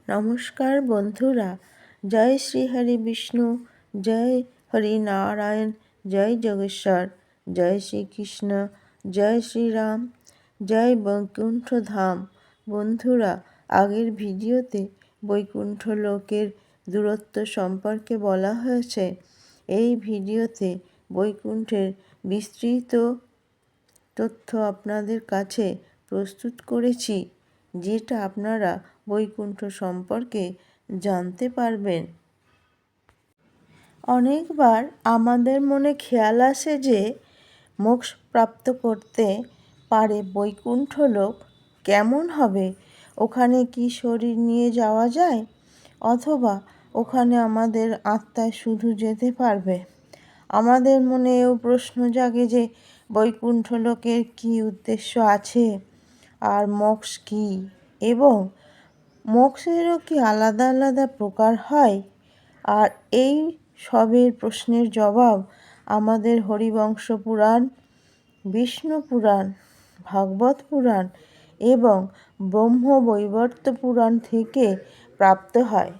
নমস্কার বন্ধুরা, জয় শ্রী হরি বিষ্ণু, জয় হরি নারায়ণ, জয় যোগেশ্বর, জয় শ্রীকৃষ্ণ, জয় শ্রীরাম, জয় বৈকুণ্ঠ ধাম। বন্ধুরা, আগের ভিডিওতে বৈকুণ্ঠ লোকের দূরত্ব সম্পর্কে বলা হয়েছে। এই ভিডিওতে বৈকুণ্ঠের বিস্তৃত তথ্য আপনাদের কাছে প্রস্তুত করেছি, যেটা আপনারা বৈকুণ্ঠ সম্পর্কে জানতে পারবেন। অনেকবার আমাদের মনে খেয়াল আসে যে মোক্ষ প্রাপ্ত করতে পারে বৈকুণ্ঠ লোক কেমন হবে, ওখানে কি শরীর নিয়ে যাওয়া যায়, অথবা ওখানে আমাদের আত্মা শুধু যেতে পারবে। আমাদের মনে এও প্রশ্ন জাগে যে বৈকুণ্ঠ লোকের কী উদ্দেশ্য আছে, আর মোক্ষ কী, এবং মোক্ষেরও কি আলাদা আলাদা প্রকার হয়। আর এই সবের প্রশ্নের জবাব আমাদের হরিবংশ পুরাণ, বিষ্ণু পুরাণ, ভাগবত পুরাণ এবং ব্রহ্মবৈবর্ত পুরাণ থেকে প্রাপ্ত হয়।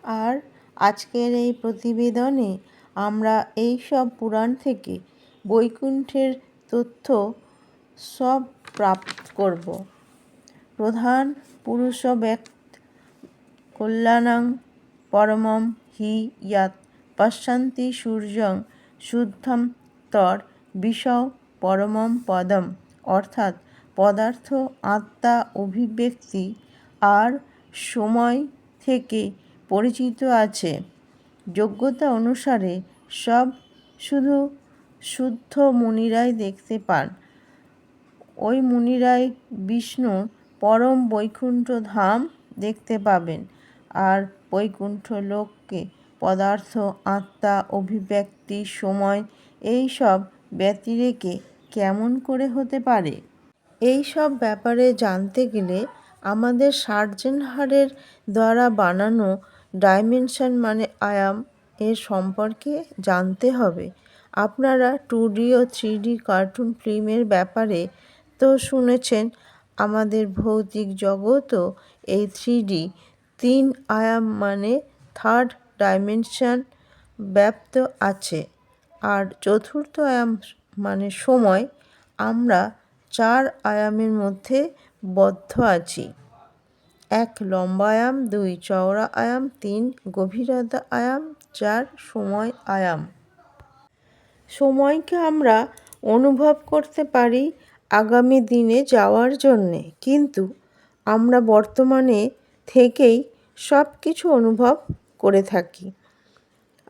আর আজকের এই প্রতিবেদনে আমরা এই সব পুরাণ থেকে বৈকুণ্ঠের তথ্য সব প্রাপ্ত করব। প্রধান পুরুষ ব্যক্ত কল্যাণং পরমং হি ইয়াত পশ্যন্তি সূর্যং শুদ্ধম তর বিষৌ পরমং পদম, অর্থাৎ পদার্থ, আত্মা, অভিব্যক্তি আর সময় থেকে পরিচিত আছে। যোগ্যতা অনুসারে সব শুধু শুদ্ধ মুনিরাই দেখতে পান। ওই মুনিরাই বিষ্ণু পরম বৈকুণ্ঠ ধাম দেখতে পাবেন। আর বৈকুণ্ঠ লোককে পদার্থ, আত্মা, অভিব্যক্তি, সময় এই সব ব্যতিরেকে কেমন করে হতে পারে? এই সব ব্যাপারে জানতে গেলে আমাদের সার্জেনহারের দ্বারা বানানো ডাইমেনশন মানে আয়াম এর সম্পর্কে জানতে হবে। আপনারা 2D ও 3D কার্টুন ফিল্মের ব্যাপারে তো শুনেছেন। আমাদের ভৌতিক জগৎও এই 3D 3 আয়াম মানে থার্ড ডাইমেনশন ব্যাপ্ত আছে। আর চতুর্থ আয়াম মানে সময়, আমরা 4 আয়ামের মধ্যে বদ্ধ আছি। 1 লম্বা আয়াম, 2 চওড়া আয়াম, 3 গভীরতা আয়াম, 4 সময় আয়াম। সময়কে আমরা অনুভব করতে পারি আগামী দিনে যাওয়ার জন্যে, কিন্তু আমরা বর্তমানে থেকেই সব কিছু অনুভব করে থাকি।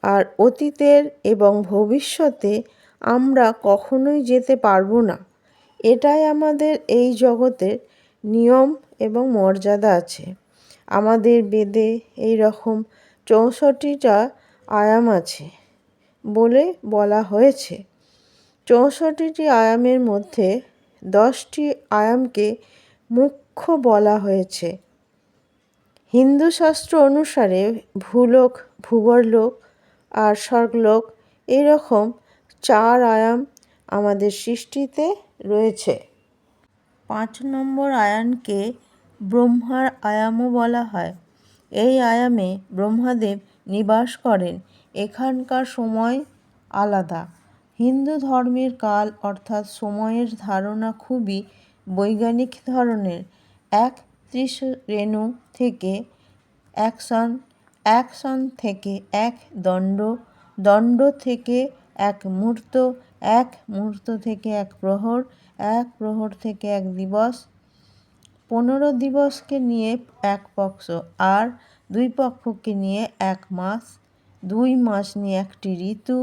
আর অতীতের এবং ভবিষ্যতে আমরা কখনোই যেতে পারবো না। এটাই আমাদের এই জগতের নিয়ম এবং মর্যাদা আছে। আমাদের বেদে এই রকম 64টা আয়াম আছে বলে বলা হয়েছে। 64টি আয়ামের মধ্যে 10টি আয়ামকে মুখ্য বলা হয়েছে। হিন্দু শাস্ত্র অনুসারে ভূলোক, ভূবরলোক আর স্বর্গলোক এরকম 4 আয়াম আমাদের সৃষ্টিতে রয়েছে। 5 নম্বর আয়ামকে ব্রহ্মার আয়ামও বলা হয়। এই আয়ামে ব্রহ্মাদেব নিবাস করেন। এখানকার সময় আলাদা। হিন্দু ধর্মের কাল অর্থাৎ সময়ের ধারণা খুবই বৈজ্ঞানিক ধরনের। 31 রেণু থেকে 1 সন, 1 সন থেকে 1 দণ্ড, দণ্ড থেকে 1 মুহূর্ত, 1 মুহূর্ত থেকে 1 প্রহর, 1 প্রহর থেকে 1 দিবস, 15 দিবসকে নিয়ে 1 পক্ষ, আর 2 পক্ষকে নিয়ে 1 মাস, 2 মাস নিয়ে 1টি ঋতু,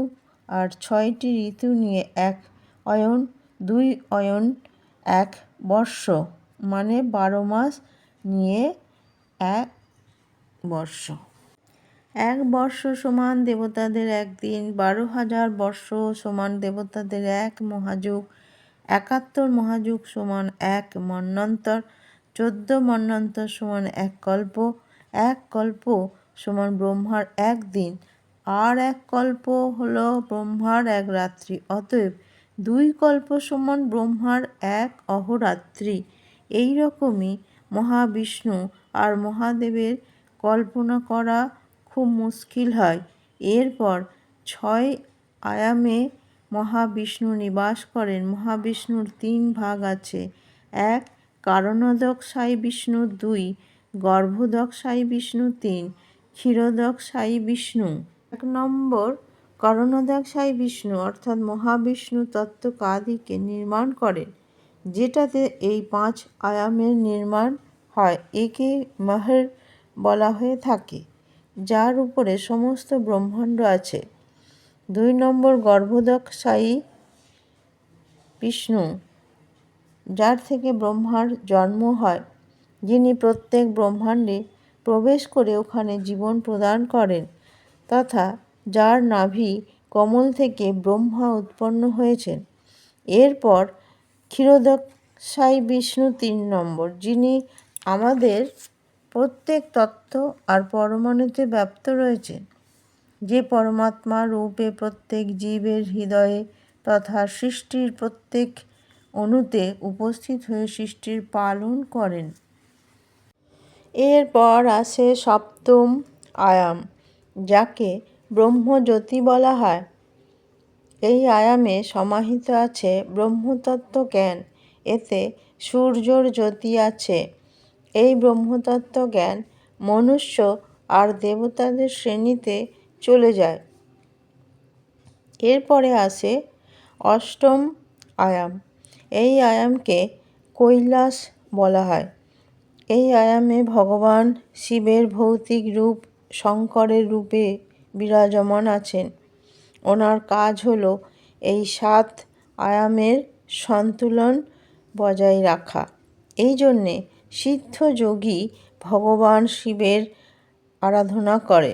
আর 6টি ঋতু নিয়ে 1 অয়ন, 2 অয়ন 1 বর্ষ, মানে 12 মাস নিয়ে 1 বর্ষ। 1 বর্ষ সমান দেবতাদের 1 দিন, 12,000 বর্ষ সমান দেবতাদের 1 মহাযুগ, 71 মহাযুগ সমান 1 মন্বন্তর, 14 মন্বন্তর সমান 1 কল্প, 1 কল্প সমান ব্রহ্মার 1 দিন, আর 1 কল্প হলো ব্রহ্মার 1 রাত্রি। অতএব 2 কল্প সমান ব্রহ্মার 1 অহোরাত্রি। এই রকমই মহাবিষ্ণু আর মহাদেবের কল্পনা করা খুব মুশকিল হয়। এরপর 6 আয়ামে মহাবিষ্ণু নিবাস করেন। মহাবিষ্ণুর 3 ভাগ আছে। 1 কারণোদক সাই বিষ্ণু, 2 গর্ভোদক সাই বিষ্ণু, 3 ক্ষীরোদক সাই বিষ্ণু। 1 নম্বর কারণোদক সাই বিষ্ণু অর্থাৎ মহাবিষ্ণু তত্ত্বকাদিকে নির্মাণ করেন, যেটাতে এই 5 আয়ামের নির্মাণ হয়। একে মহর বলা হয়ে থাকে, যার উপরে সমস্ত ব্রহ্মাণ্ড আছে। 2 নম্বর গর্ভোদক সাই বিষ্ণু, যার থেকে ব্রহ্মার জন্ম হয়, যিনি প্রত্যেক ব্রহ্মাণ্ডে প্রবেশ করে ওখানে জীবন প্রদান করেন, তথা যার নাভি কমল থেকে ব্রহ্মা উৎপন্ন হয়েছেন। এরপর ক্ষীরোদক সাই বিষ্ণু 3 নম্বর, যিনি আমাদের প্রত্যেক তত্ত্ব আর পরমাণুতে ব্যাপ্ত রয়েছেন, যে পরমাত্মা রূপে প্রত্যেক জীবের হৃদয়ে তথা সৃষ্টির প্রত্যেক অণুতে উপস্থিত হয়ে সৃষ্টির পালন করেন। এরপর আসে 7ম আয়াম, যাকে ব্রহ্মজ্যোতি বলা হয়। এই আয়ামে সমাহিত আছে ব্রহ্মতত্ত্ব জ্ঞান। এতে সূর্যর জ্যোতি আছে। এই ব্রহ্মতত্ত্ব জ্ঞান মনুষ্য আর দেবতাদের শ্রেণীতে চলে যায়। এরপরে আসে 8ম আয়াম। এই আয়ামকে কৈলাস বলা হয়। এই আয়ামে ভগবান শিবের ভৌতিক রূপ শঙ্করের রূপে বিরাজমান আছেন। ওনার কাজ হলো এই 7 আয়ামের সন্তুলন বজায় রাখা। এই জন্যে সিদ্ধ যোগী ভগবান শিবের আরাধনা করে।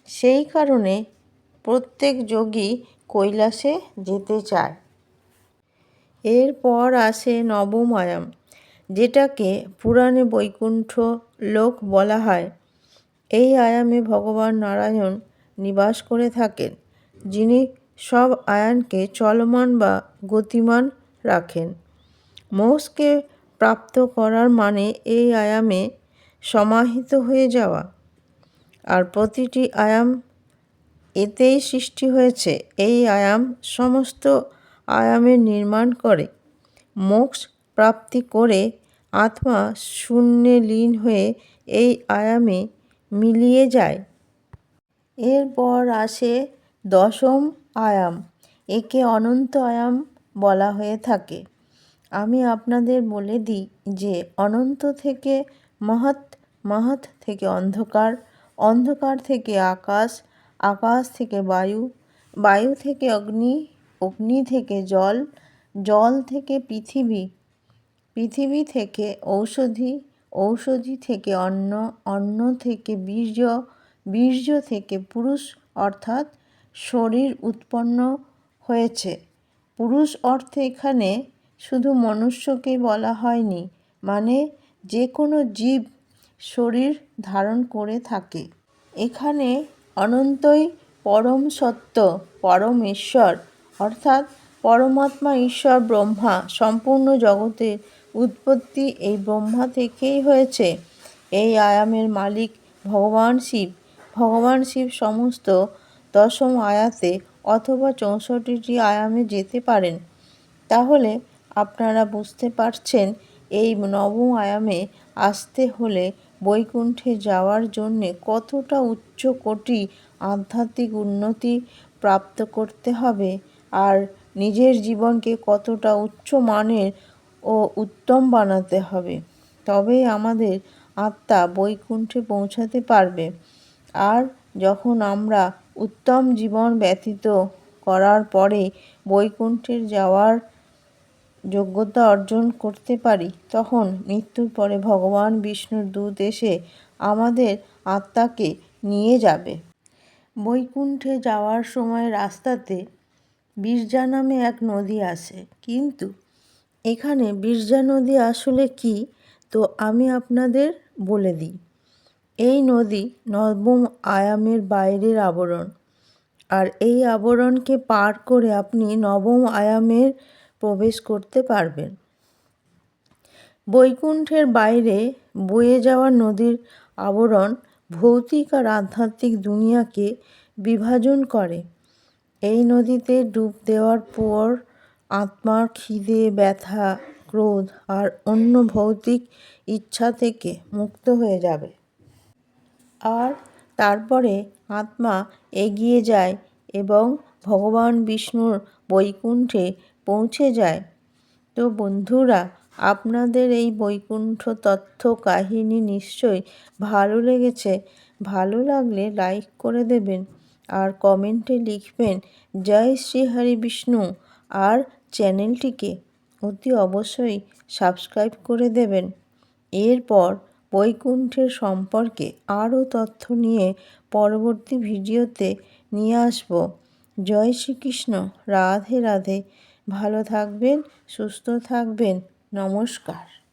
সেই কারণে প্রত্যেক যোগী কৈলাসে যেতে চায়। এরপর আসে 9ম আয়াম, যেটাকে পুরাণে বৈকুণ্ঠ লোক বলা হয়। এই আয়ামে ভগবান নারায়ণ নিবাস করে থাকেন, যিনি সব আয়ানকে চলমান বা গতিমান রাখেন। মোক্ষকে প্রাপ্ত করার মানে এই আয়ামে সমাহিত হয়ে যাওয়া। আর প্রতিটি আয়াম এতেই সৃষ্টি হয়েছে। এই আয়াম সমস্ত আয়ামের নির্মাণ করে। মোক্ষ প্রাপ্তি করে আত্মা শূন্যে লীন হয়ে এই আয়ামে মিলিয়ে যায়। এরপর আসে 10ম আয়াম। একে অনন্ত আয়াম বলা হয়ে থাকে। আমি আপনাদের বলে দিই যে অনন্ত থেকে মহৎ, মহৎ থেকে অন্ধকার, অন্ধকার থেকে আকাশ, আকাশ থেকে বায়ু, বায়ু থেকে অগ্নি, অগ্নি থেকে জল, জল থেকে পৃথিবী, পৃথিবী থেকে ঔষধি, ঔষধি থেকে অন্ন, অন্ন থেকে বীর্য, বীর্য থেকে পুরুষ অর্থাৎ শরীর উৎপন্ন হয়েছে। পুরুষ অর্থে এখানে শুধু মনুষ্যকেই বলা হয়নি, মানে যে কোনো জীব শরীর ধারণ করে থাকে। এখানে অনন্তই পরম সত্য, পরম ঈশ্বর অর্থাৎ পরমাত্মা ঈশ্বর ব্রহ্মা। সম্পূর্ণ জগতের উৎপত্তি এই ব্রহ্মা থেকেই হয়েছে। এই আয়ামের মালিক ভগবান শিব। ভগবান শিব সমস্ত 10ম আয়াতে অথবা 64টি আয়ামে যেতে পারেন। তাহলে আপনারা বুঝতে পারছেন এই 9ম আয়ামে আসতে হলে বৈকুণ্ঠে যাওয়ার জন্যে কতটা উচ্চ কোটি আধ্যাত্মিক উন্নতি প্রাপ্ত করতে হবে আর নিজের জীবনকে কতটা উচ্চ মানের ও উত্তম বানাতে হবে। তবেই আমাদের আত্মা বৈকুণ্ঠে পৌঁছাতে পারবে। আর যখন আমরা উত্তম জীবন ব্যতীত করার পরে বৈকুণ্ঠে যাওয়ার যোগ্যতা অর্জন করতে পারি, তখন মৃত্যুর পরে ভগবান বিষ্ণুর দূত এসে আমাদের আত্মাকে নিয়ে যাবে। বৈকুণ্ঠে যাওয়ার সময় রাস্তাতে বিরজা নামে এক নদী আসে। কিন্তু এখানে বিরজা নদী আসলে কি, তো আমি আপনাদের বলে দিই। এই নদী 9ম আয়ামের বাইরের আবরণ। আর এই আবরণকে পার করে আপনি 9ম আয়ামের প্রবেশ করতে পারবেন। বৈকুণ্ঠের বাইরে বয়ে যাওয়া নদীর আবরণ ভৌতিক আর আধ্যাত্মিক দুনিয়াকে বিভাজন করে। এই নদীতে ডুব দেওয়ার পর আত্মার খিদে, ব্যথা, ক্রোধ আর অন্য ভৌতিক ইচ্ছা থেকে মুক্ত হয়ে যাবে। আর তারপরে আত্মা এগিয়ে যায় এবং ভগবান বিষ্ণুর বৈকুণ্ঠে পৌঁছে যায়। তো বন্ধুরা, আপনাদের এই বৈকুণ্ঠ তথ্য কাহিনী নিশ্চয়ই ভালো লেগেছে। ভালো লাগলে লাইক করে দেবেন আর কমেন্টে লিখবেন জয় শ্রী হরি বিষ্ণু। আর চ্যানেলটিকে অতি অবশ্যই সাবস্ক্রাইব করে দেবেন। এরপর বৈকুণ্ঠের সম্পর্কে আরও তথ্য নিয়ে পরবর্তী ভিডিওতে নিয়ে আসব। জয় শ্রীকৃষ্ণ, রাধে রাধে। ভালো থাকবেন, সুস্থ থাকবেন। নমস্কার।